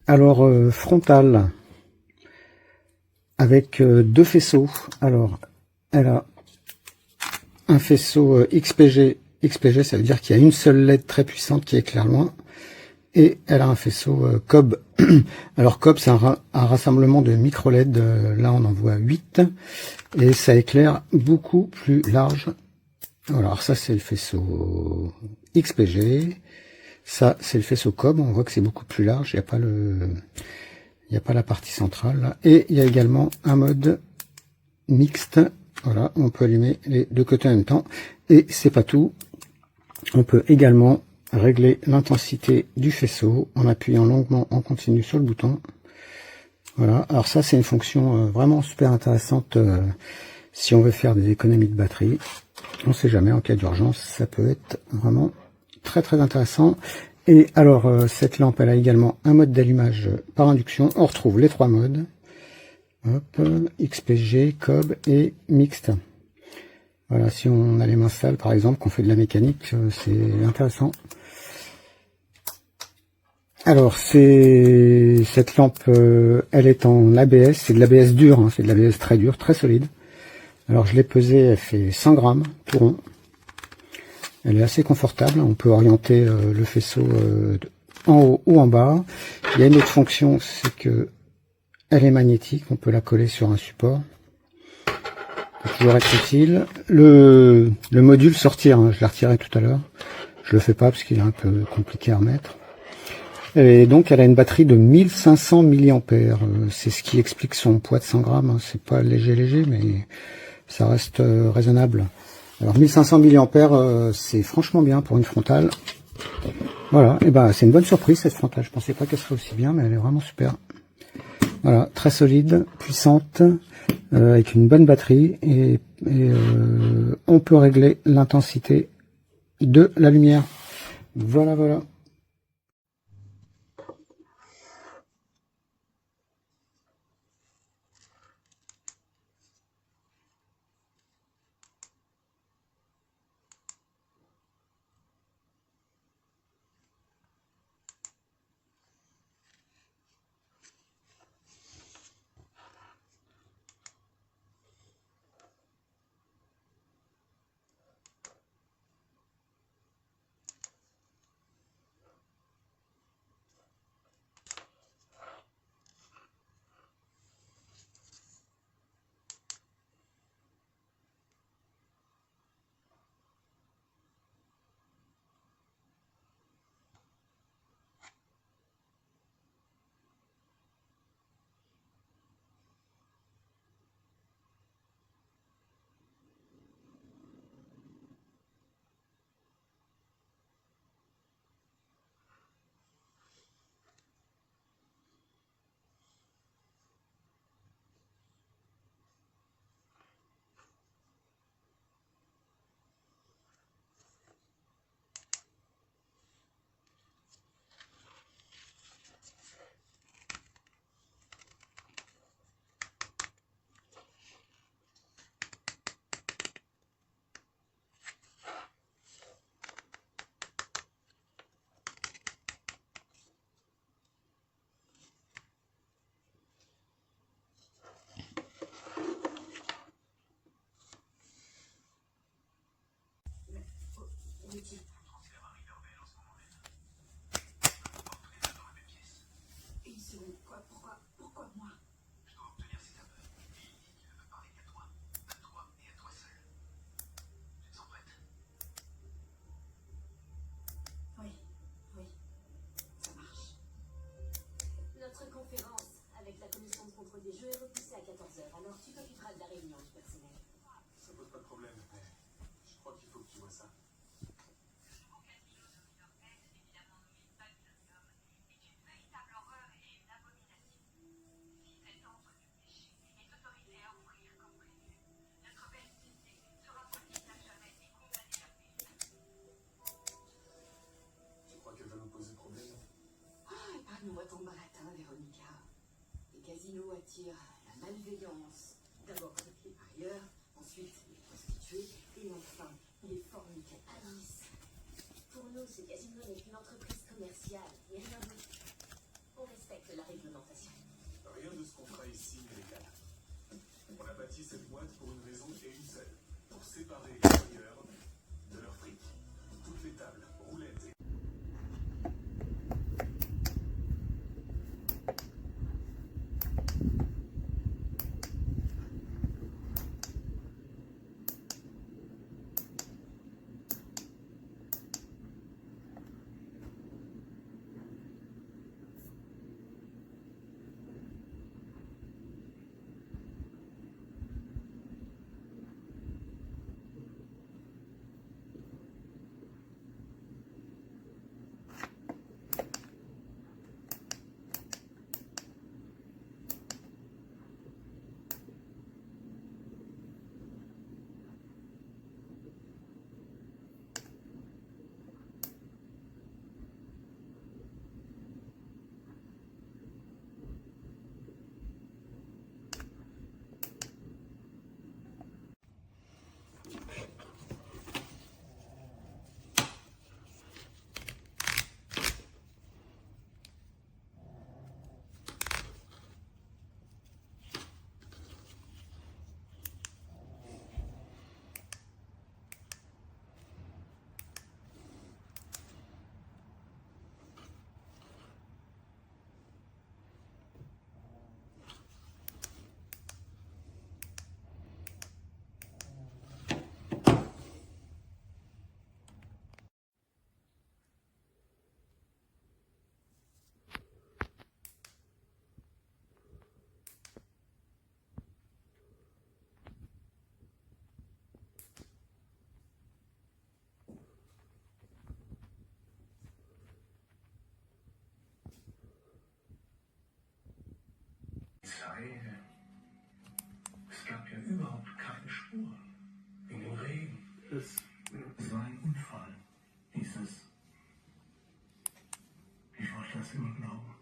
Alors, frontale, avec deux faisceaux. Alors, elle a un faisceau XPG. XPG, ça veut dire qu'il y a une seule LED très puissante qui éclaire loin. Et elle a un faisceau COB. Alors COB, c'est un rassemblement de micro LED. Là, on en voit 8. Et ça éclaire beaucoup plus large. Voilà, alors ça, c'est le faisceau XPG. Ça, c'est le faisceau COB. On voit que c'est beaucoup plus large. Il n'y a pas la partie centrale. Là. Et il y a également un mode mixte. Voilà, on peut allumer les deux côtés en même temps. Et c'est pas tout. On peut également régler l'intensité du faisceau en appuyant longuement en continu sur le bouton. Voilà, alors ça c'est une fonction vraiment super intéressante si on veut faire des économies de batterie. On ne sait jamais, en cas d'urgence, ça peut être vraiment très très intéressant. Et alors cette lampe, elle a également un mode d'allumage par induction. On retrouve les trois modes. Hop, XPG, COB et mixte. Voilà, si on a les mains sales par exemple, qu'on fait de la mécanique, c'est intéressant. Alors, cette lampe, elle est en ABS, c'est de l'ABS dur, hein, c'est de l'ABS très dur, très solide. Alors, je l'ai pesée, elle fait 100 grammes, tout rond. Elle est assez confortable, on peut orienter le faisceau en haut ou en bas. Il y a une autre fonction, c'est que elle est magnétique, on peut la coller sur un support. Ça peut toujours être utile. Le module sortir, hein, je l'ai retiré tout à l'heure. Je le fais pas parce qu'il est un peu compliqué à remettre. Et donc elle a une batterie de 1500 mAh, c'est ce qui explique son poids de 100 grammes, hein. C'est pas léger, mais ça reste raisonnable. Alors 1500 mAh, c'est franchement bien pour une frontale. Voilà, et ben c'est une bonne surprise cette frontale, je pensais pas qu'elle serait aussi bien, mais elle est vraiment super. Voilà, très solide, puissante, avec une bonne batterie, et on peut régler l'intensité de la lumière. Voilà, voilà. Pourquoi moi? Je dois obtenir cet aveu. Et il dit qu'il ne veut parler qu'à toi et à toi seul. Tu te sens prête? Oui, ça marche. Notre conférence avec la commission de contrôle des jeux est repoussée à 14 h, alors tu t'occuperas de la réunion du personnel. Ça pose pas de problème, mais je crois qu'il faut que tu vois ça. Épargne-moi ton baratin, Véronica. Les casinos attirent la malveillance. D'abord les parieurs, ensuite les prostituées, et enfin les fornicateurs. Pour nous, ce casino n'est qu'une entreprise commerciale, et rien d'autre. On respecte la ce qu'on fera ici est légal. On a bâti cette boîte pour une raison et une seule. Pour séparer les voyeurs de leur fric. Toutes les tables, roulettes et... Es gab ja überhaupt keine Spur. In dem Regen. Es war ein Unfall, hieß es. Ich wollte das immer glauben.